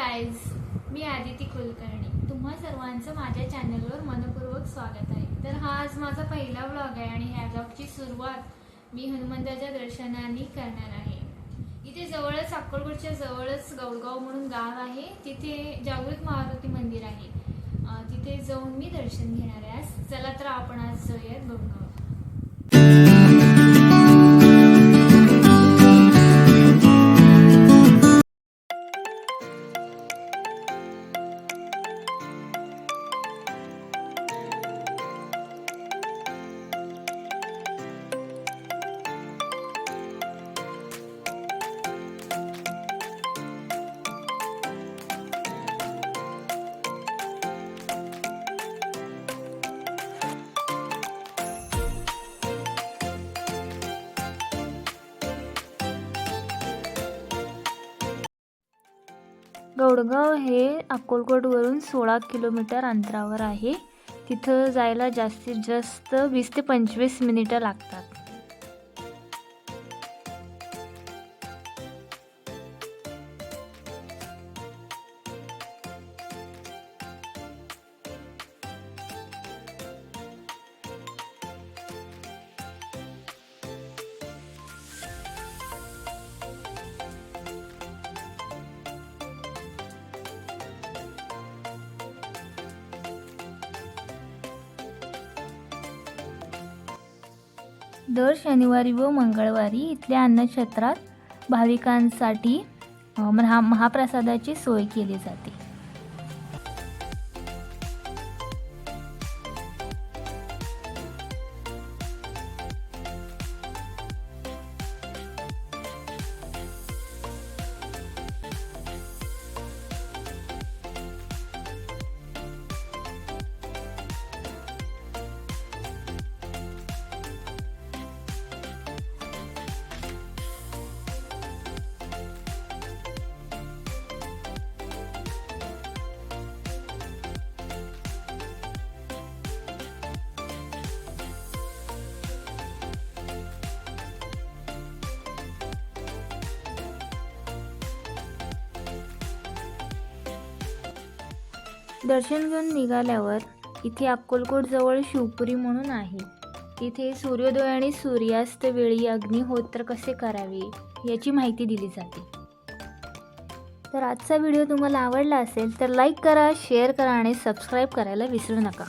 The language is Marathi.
गाईज, मी आदिती कुलकर्णी. तुम्हा सर्वांचं माझ्या चॅनलवर मनपूर्वक स्वागत आहे. तर हा आज माझा पहिला व्लॉग आहे आणि ह्या व्लॉगची सुरुवात मी हनुमंताच्या दर्शनाने करणार आहे. इथे जवळच अक्कलकोटच्या जवळच गौडगाव म्हणून गाव आहे. तिथे जागृत मारुती मंदिर आहे. तिथे जाऊन मी दर्शन घेणार आहे. चला तर आपण आज जाऊयात गौडगाव. गौडगाव हे अक्कलकोटवरून 16 किलोमीटर अंतरावर आहे. तिथं जायला जास्तीत जास्त 20 ते 25 मिनिटं लागतात. दर शनिवारी व मंगळवारी इथल्या अन्नछत्रात भाविकांसाठी महाप्रसादाची सोय केली जाते. दर्शन घेऊन निघाल्यावर इथे अक्कलकोट जवळ शिवपुरी म्हणून आहे. तिथे सूर्योदय आणि सूर्यास्त वेळी अग्निहोत्र कसे करावे याची माहिती दिली जाते. तर आजचा व्हिडिओ तुम्हाला आवडला असेल तर लाईक करा, शेअर करा आणि सबस्क्राईब करायला विसरू नका.